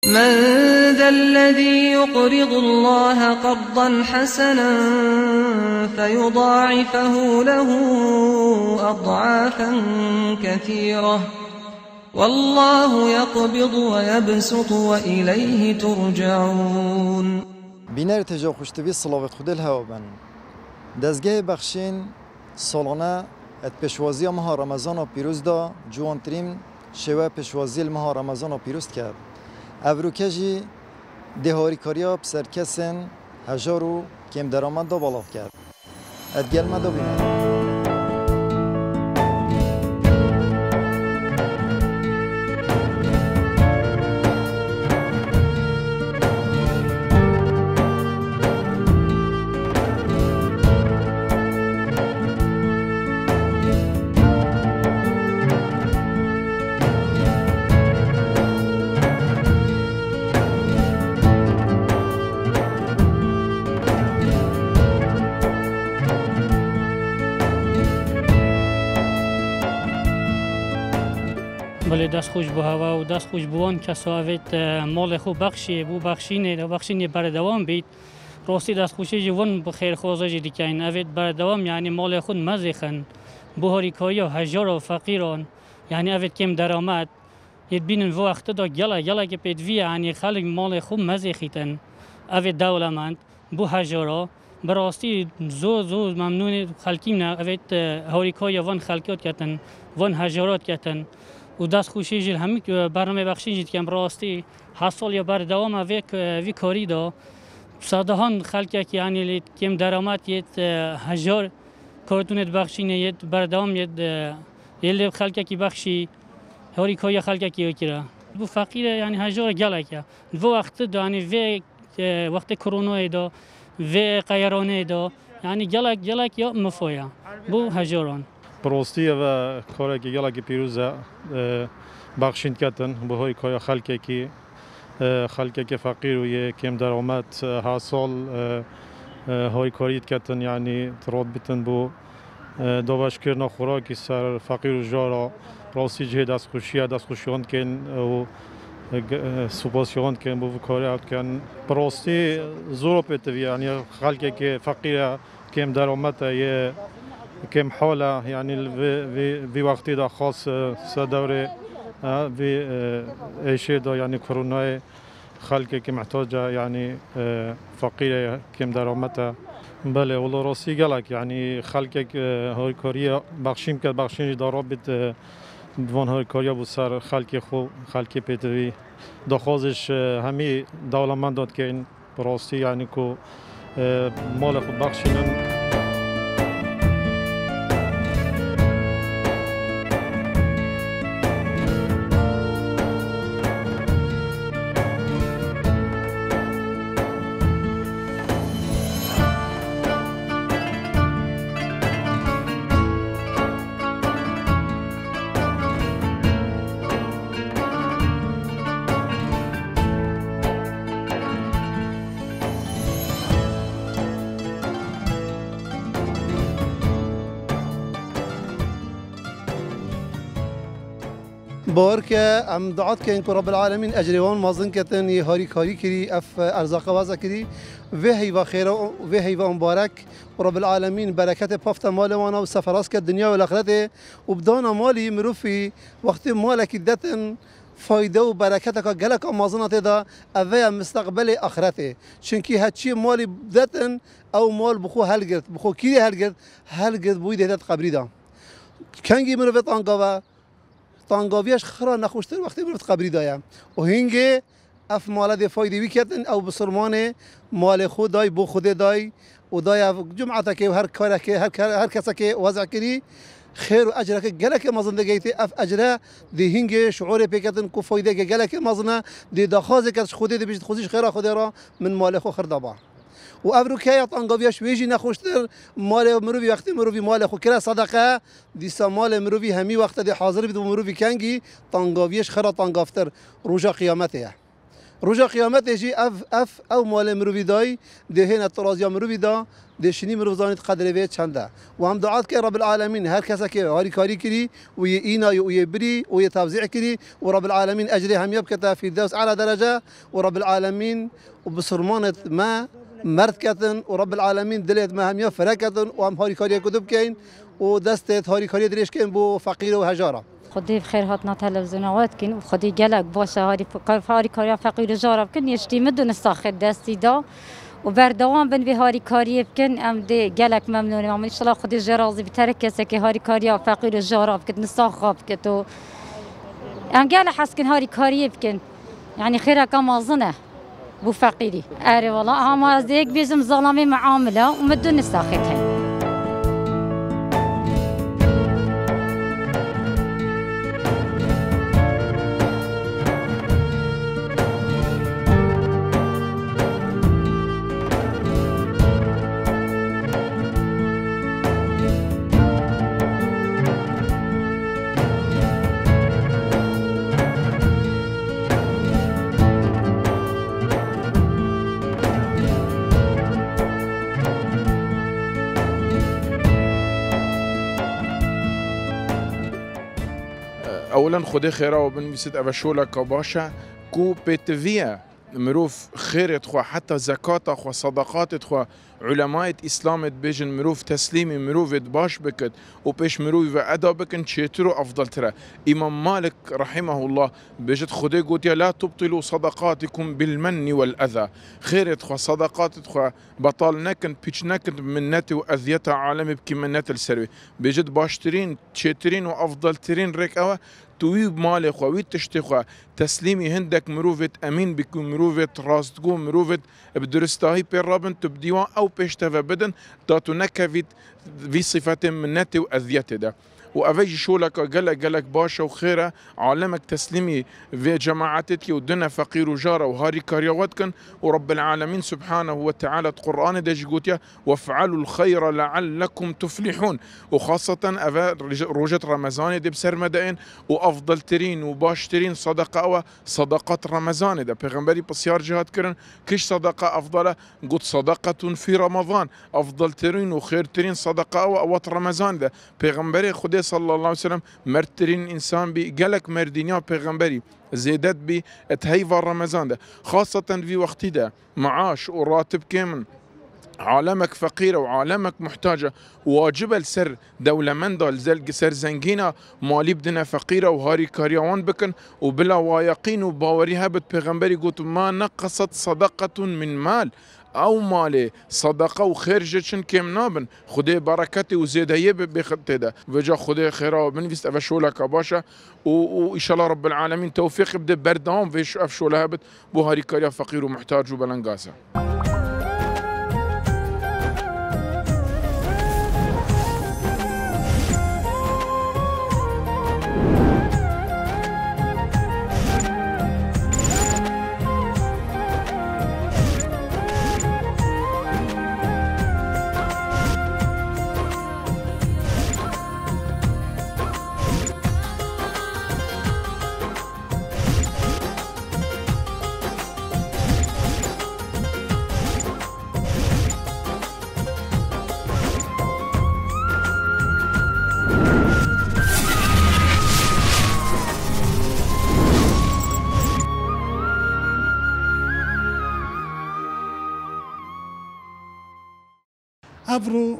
من ذا الذي يقرض الله قرضا حسنا فيضاعفه له أضعافا كثيرة والله يقبض ويبسط وإليه ترجعون. بینر تجا خوشتوی صلاوت خود الهوا بن دزگاه بخشین سالانه ات پشوازی ماه رمضان و پیروز دا جوان ترین شوه پشوازی ماه رمضان و پیروز کرد. افروکجی دهاری کاریا بسر کسن هجارو کم درآمد دا بالا کرد. ات گلمه دا بینه. بله دست خوش به هوا و دست خوش بوان کساویت مال خوب بخشی بو بخشینه بردوام بید راستی دست خوشی جوان بخیر خوازه جدی که این اوید بردوام یعنی مال خود مزخن بهاری کاری و هجار و فقیران یعنی اوید کم درآمد ید بینن وقت دا گلا که پیدوی یعنی خلق مال خوب مزخیتن اوید دولمند بو هجارا براستی زو ممنون خلقیم نه اوید هاری کاری وان خلقیات کتن وان هجارات کتن و دست خوشی جل همی برنامه بخشی جد که راستی حاصل یا بردوام وی کاری دا صدهان خلقی که یعنی کم درآمد یت هزار کارتونت بخشینه یت بردوام یت خلقی که بخشی هاری کاری خلقی که کرده بو فقیر یعنی هزار گلکه و وقت دا یعنی وقت کرونا دا و قیرانه دا یعنی گلک یا مفایا بو هزاران براستی و کاری که گله که پیروزه بخشین کردن به های کار خلقی که فقیر و یک کم درآمد حاصل های کاریت کردن یعنی تراد بیتن بو داوش کردن خوراکی سر فقیر و جارا راستی جه دست خوشیان کن و سپاسیان کن بو کاری کن براستی زور پیتوی یعنی خلقی که فقیر کم درآمد یه کم حاله یعنی وی وقتی دا خاص صدور وی ایشه دا یعنی کرونا خلقی که محتاج یعنی فقیر کم درآمد بله ولی راستی گلک یعنی خلقی که هر کاری بخشیم که بخشینی دارا بید دوان هر کاری بود سر خلقی خوب خلقی پیتوی داخوازش همی دولمند داد که این راستی یعنی که مال خود بخشینن بار که ام دعات که اینکه رب العالمین اجروان مازن کتن یه هاری کاری کری اف ارزاق وازا کری و هیوا خیر و هیوا مبارک رب العالمین برکت پافت مال وانا و سفراس که دنیا و آخرت و بدان مالی مروفی وقتی مالک دتن فایده و برکت که گلک مازنات دا اوه مستقبل آخرته چونکی هرچی مالی دتن او مال بخو هل گرد بخو کی هل گرد بوی دهت قبری دا کنگی مروفت آنگاوا تانگاویش خرا نخوشتر وقتی برفت قبری دایم و هنگه اف مال ده فایده ویکتن او بسرمان مال خود دای بو خود دای و دای جمعه که هر کار که هر کس که وضع کری خیر و اجر که گله که مازندگی تی اف اجره ده هنگه شعور پیکتن کو فایده که گله که مازنه ده دخوازه که خود ده بیشت خودش خیر خود را من مال خو خردابا و افروکیا تانگاویش ویجی نخوشتر مال مروی وقتی مروی مال خو کرا صدقه دیسا مال مروی همی وقت ده حاضر بید و مروی کنگی تانگاویش خرا تانگافتر روزا قیامته رجا قیامت جی او مال مروی دای دهین الترازیا مروی دا دشنی مروزانیت قدر وی چنده و هم دعات که رب العالمین هر کسی که هاری کاری کری و یه اینا و یه بری و یه توزیع کری و رب العالمین اجری هم یبکتا فی الدوس على درجه و رب العالمین و بسرمانت ما مرد کتن و رب العالمین دلت ما هم یفره کتن و هم هاری کاری کدوب کن و دستت هاری کاری دریش کن بو فقیر و هجاره. خدي بخير هاتنا تلفزيونات كن وخدي جلك باشا هاري كاري فقير جارب كن يشتي مدن الساخت دستي دا وبردوام بن بهاري كاري بكن ام دي جلك ممنون ام ان شاء الله خدي جرازي بتركسه كي هاري كاري فقير جارب كن نساخ كتو ام جل حسكن هاري كاري بكن يعني خيرها كما ظنه بو فقيري اري والله اما زيك بيزم ظلامي معامله ومدن الساختها. اولا خدای خیره و بنویسید اوشولا که باشه کو پیتویه مروف خیرت خو حتی زکات خو صدقات خو علماء اسلامت بیجن مروف تسلیمی مروفت باش بکد و پیش مروف و ادا بکن چیترو افضل تره. امام مالک رحمه الله بیجد خدای گوتیا لا تبطلوا صدقاتكم بالمن والاذى. خیرت خو صدقات خو بطال نکن پیچ نکن منت و اذیت عالم بکی منت السروی. بیجد باشترین چیترین و افضل ترین رک او تويب مالي خوي تشتخوا تسليمي هندك مروفت امين بكو مروفت راستقو مروفت بدرستاهي بالرابن تبديوان او بيشتفا بدن داتو نكفيت في صفات منتي واذيته ده وأفيج شولك قالك باشا وخيرة عالمك تسليمي في جماعتك ودنا فقير وجارة وهاري كاريواتكن ورب العالمين سبحانه وتعالى القرآن داش قوتيا وافعلوا الخير لعلكم تفلحون. وخاصة روجة رمضان دي بسر مدائن وأفضل ترين وباش ترين صدقة صدقات رمضان ده بيغمبري بسيار جهات كرن كش صدقة أفضل قد صدقة في رمضان أفضل ترين وخير ترين صدقة أوات رمضان ده بيغمبري خدي صلى الله عليه وسلم مرترين إنسان بي قالك مردينيا بيغمبري زيدت بي اتهيفا رمضان ده خاصة في وقت ده معاش وراتب كامل عالمك فقيرة وعالمك محتاجة واجبة لسر دولة من دول زلق سر زنجينة مالي بدنا فقيرة وهاري كاريوان بكن وبلا وايقين وباوريها بتبغمبري قلت ما نقصت صدقة من مال او مالي صدقه وخير جتشن كم نابن خدي بركتي وزيدهيه بخدته وجا خدي خيره بنفيست افشولك باشا وان شاء الله رب العالمين توفيق يبدا بردام فيش افشولها بت بوهاري كاريا فقير ومحتاج وبلنقاسه. ابرو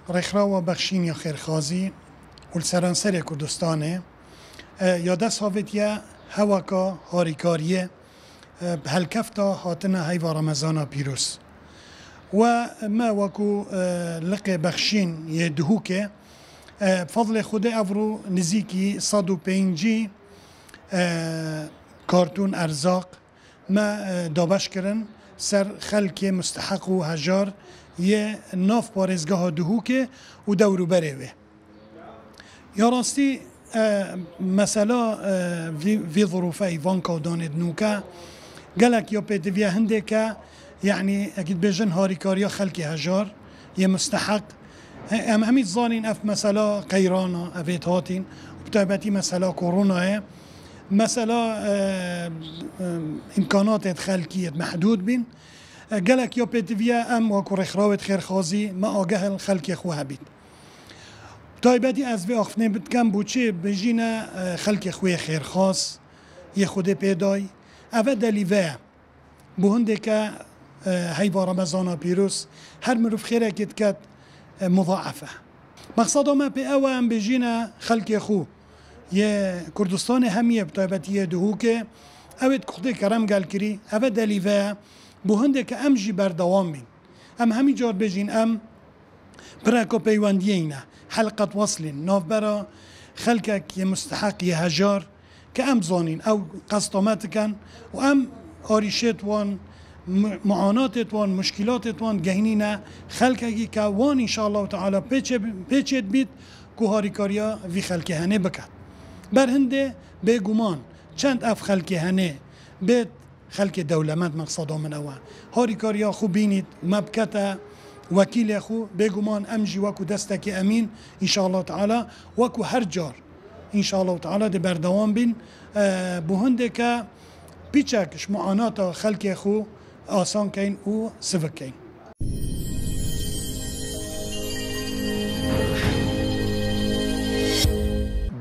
رخراو بخشین یا خیرخازی و سرانسر کردستانه یا دست هاویتیا هواکا هاریکاریه هلکفتا هاتنا هیوا رمضان پیروز و ما وکو لق بخشین یه دهوکه بفضل خود ابرو نزیکی 105 کارتون ارزاق ما دابش کرن سر خلک مستحق و هجار یه ناف پارزگاه دهوکه و دورو بره وی یا راستی مثلا في ظروف ايفانكا ودونت نوكا قالك يا بيتفيا هندكا يعني اكيد بيجن هاريكاريا خلقي هجار يمستحق ام اميت ظانين اف مثلا قيرانا افيت هاتين وبتابتي مثلا كورونا مثلا امکانات خلقیت محدود بین گلک یا پیتویا ام و کرخراوت خیرخوازی ما آگه خلق خواه بید تایبتی از وی آخفنه بتکم بوچه بجین خلق خواه خیرخواز یه خود پیدای اوه دلیوه بهنده که هیوا رمضان پیروز هر مروف خیره کت کت مضاعفه مقصد ما پی اوه ام بجین خلق خو یه کردستان همیه بتایبتی دهو که اوید کخده کرم گل کری اوه دلیوه بهنده که ام جی بردوام بین ام همی جار بجین ام براکو پیوندیه اینه حلقت وصلین ناف برا خلقك یه مستحق یه هجار که ام زانین او قصدامت کن و ام آریشت وان معانات وان مشکلات وان گهینینه خلقکی که وان انشاءالله تعالی پیچید بید که هاریکاریا وی خلقه هنه بکد بر هنده بگومان چند اف خلقه هنه بید خلق دولمند مقصدا من اوه هاریکاریا خو بینید مبکته وکیل خو بگومان امجی وکو دستک امین انشاءالله تعالی وکو هر جار انشاءالله تعالی ده بردوام بین بهنده که پیچکش معانات خلق خو آسان کن و سفک کن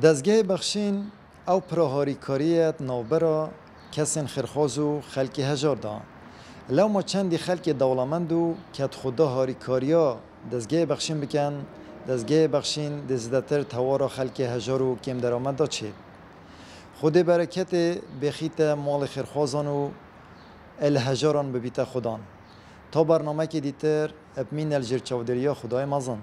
دزگه بخشین او پرهاری کاریت نوبرا کسین خیرخواز و خلقی هجار دا لو ما چندی خلق دولمندو کت خدا هاری کاریا دزگه بخشین بکن دزگه بخشین دزدتر توارا خلق هجار و کم درآمد دا چید خود برکت بخیت مال خیرخوازان و الهجاران ببیت خدان تا برنامه که دیتر ابمین الجر چودریا خدای مازن